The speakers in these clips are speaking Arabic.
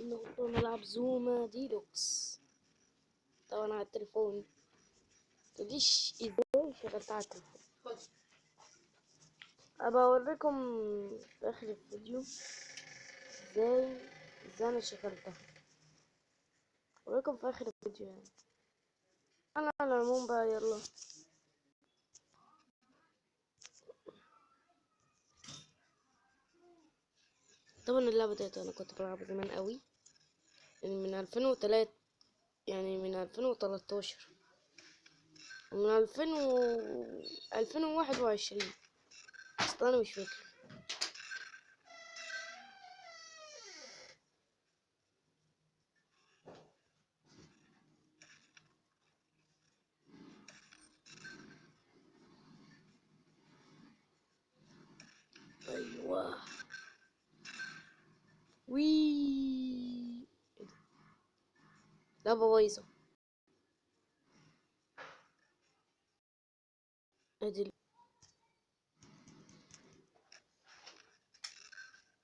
نقول نلعب زوما ديلوكس طبعا على التليفون. متقوليش ازاي شغلتها على التليفون. ابقى اوريكم في اخر الفيديو ازاي انا شغلتها، اوريكم في اخر الفيديو يعني. انا على العموم بقى يلا طبعا اللعبة ديت انا كنت بلعبها زمان قوي، يعني من 2003، يعني من 2013 ومن 2021 اصلا انا مش فاكر. ايوه وي لعبة بايظة. ادي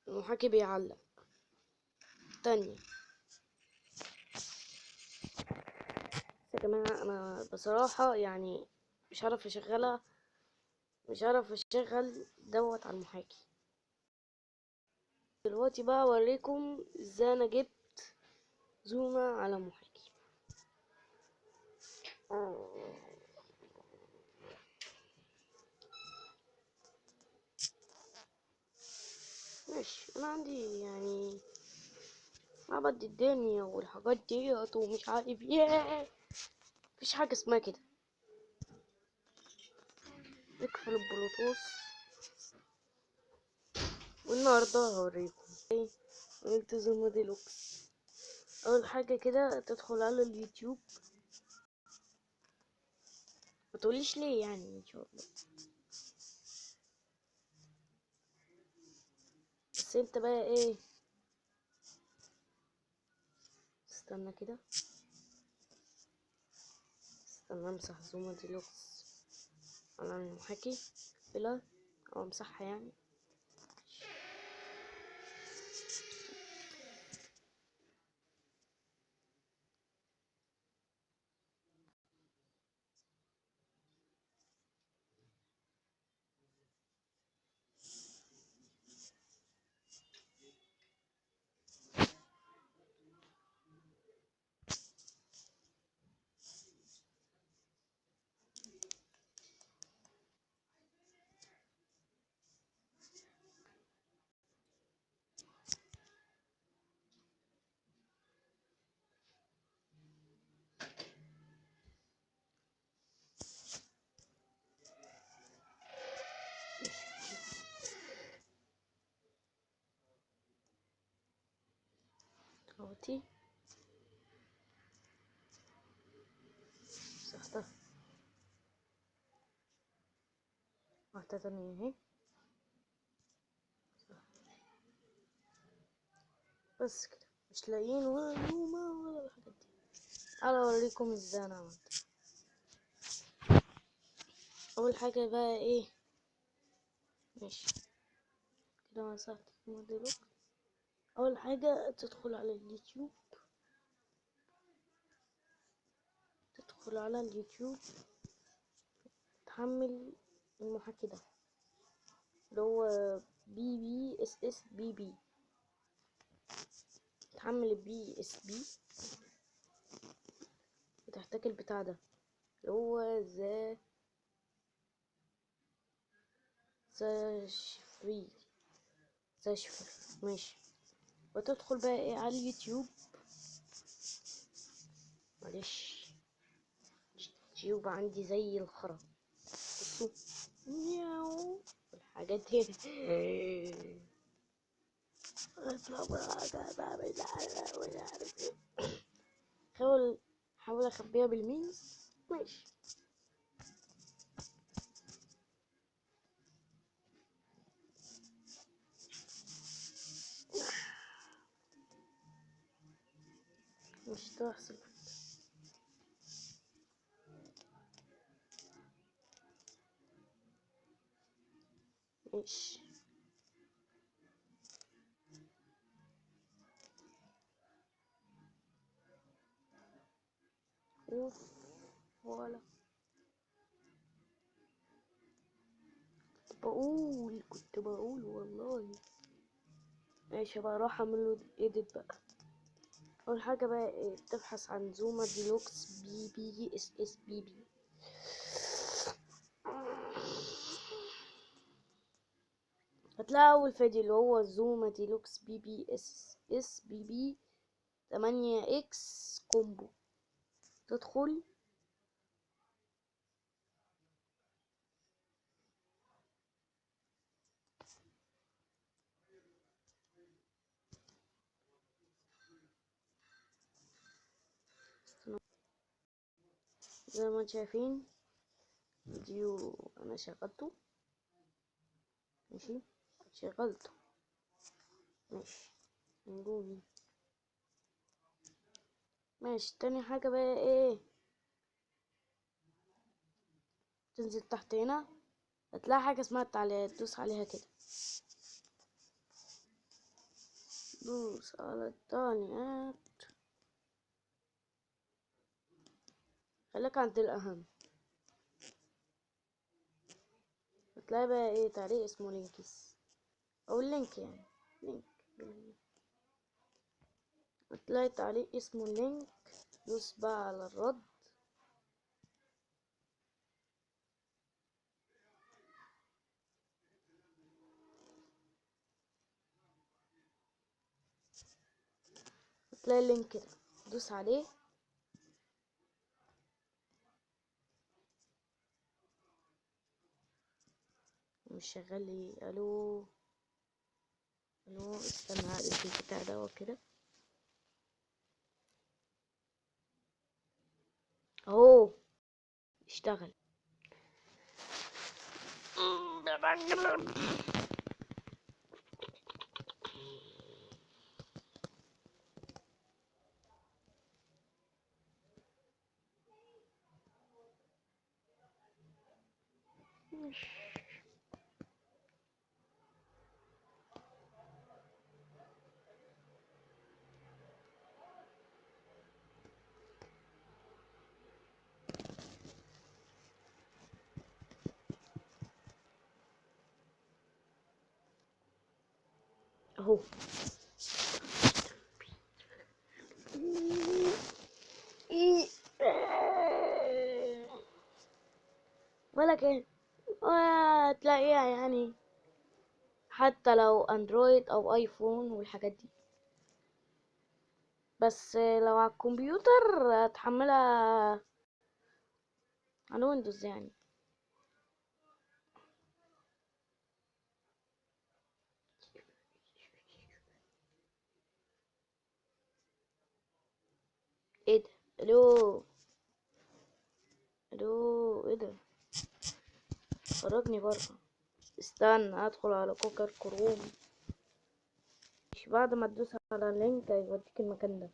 المحاكي بيعلق تانية. بس يا جماعة انا بصراحة يعني مش عارف اشغلها، مش عارف اشغل دوت على المحاكي. دلوقتي بقى اوريكم ازاي انا جبت زوما على محاكي. ماشي انا عندي يعني معبد الدنيا والحاجات ديت ومش عارف ايه، مفيش حاجة اسمها كده. نقفل البلوتوث والنهاردة هوريكم ايه عملت زوما ديلوكس. اول حاجة كده تدخل على اليوتيوب، ما تقوليش ليه يعني ان شاء الله، بس انت بقى ايه، استنى كده، استنى امسح زوما ديلوكس على المحاكي بلا او امسحها يعني. اهوتي مسحتها، واحدة تانية اهي. بس كده مش لاقيين ولا زوما ولا الحاجات دي. تعالى اوريكم ازاي انا عملت. اول حاجة بقى ايه، ماشي كده مسحت الموديل. اول حاجة تدخل على اليوتيوب، تدخل على اليوتيوب تحمل المحاكي ده اللي هو BBSS تحمل BSB وتحتاج البتاع ده اللي هو ذا شفري ماشي. وتدخل بقى ايه على اليوتيوب، معلش اليوتيوب عندي زي الخرا، بصوا مياو الحاجات دي. حاول اخبيها بالميز ماشي. مش تحصل ماشي. اوف. ولا كنت بقول والله. ماشي بقى، راح اعمله ايديت بقى. اول حاجه بقى إيه؟ تبحث عن زوما ديلوكس بي بي اس اس بي بي. هتلاقي اول فيديو اللي هو زوما ديلوكس بي بي اس اس بي بي 8 اكس كومبو. تدخل زي ما انتم شايفين فيديو انا شغلته. ماشي شغلته. ماشي نقول ماشي. تاني حاجة بقى ايه، تنزل تحت هنا هتلاقي حاجة اسمها التعليقات، دوس عليها كده. دوس على التعليقات، خليك عند الأهم. هتلاقي بقى ايه تعليق اسمه لينكس او اللينك يعني لينك. هتلاقي تعليق اسمه اللينك، دوس بقى على الرد. هتلاقي اللينك كده، دوس عليه. مش شغال لي. الو الو، استنى هقلب البتاع ده كده اهو اشتغل. اهو ولا كان هتلاقيها يعني حتى لو اندرويد او ايفون والحاجات دي، بس لو على الكمبيوتر هتحملها على ويندوز يعني. ايه ده؟ الو الو، ايه ده؟ خرجني بره. استنى ادخل على كوكر كروم. مش بعد ما تدوس على اللينك هيوديك المكان ده.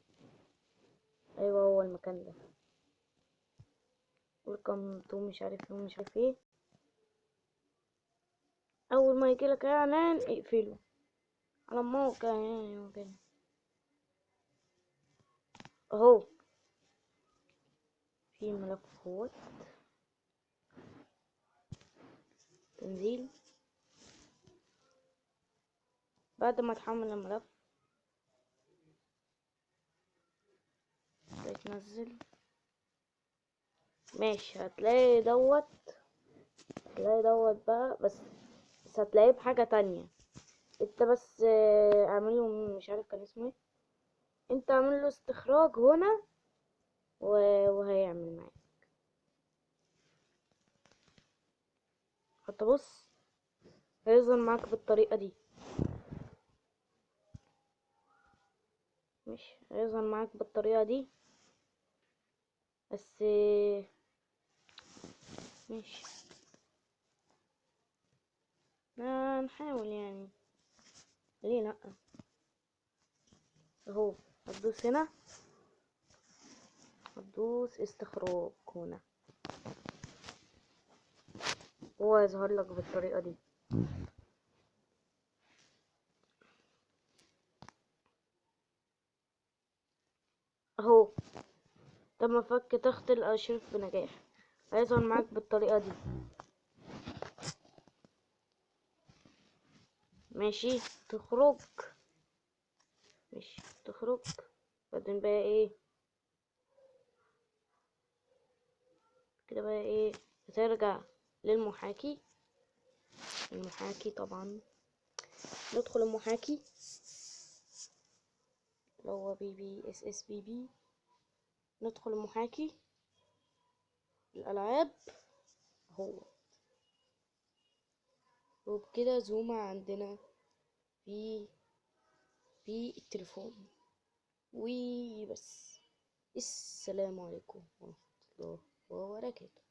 ايوه هو المكان ده. ويلكم تو مش عارف ايه ومش عارف ايه. اول ما يجيلك اعلان اقفله على الموقع يعني وكده. اهو في ملف اهوت، تنزيل. بعد ما تحمل الملف تنزل. ماشي هتلاقي دوت بقى، بس هتلاقيه بحاجة تانية. انت بس اعمله، مش عارف كان اسمه ايه. انت اعمل له استخراج هنا وهيعمل معاك. حتى بص هيظهر معاك بالطريقة دي. مش هيظهر معاك بالطريقة دي بس ماشي. هنحاول يعني، ليه لأ. اهو هتدوس هنا، هتدوس استخراج هنا، هو يظهر لك بالطريقة دي. اهو تم فك تخت الأرشيف بنجاح. هيظهر معاك بالطريقة دي. ماشي. تخرج. ماشي تخرج. بعدين بقى ايه كده بقى ايه هترجع للمحاكي. المحاكي طبعا ندخل المحاكي اللي هو BBSS. ندخل المحاكي الألعاب هو. وبكده زوما عندنا في التليفون. وبس. السلام عليكم ورحمة الله وبركاته.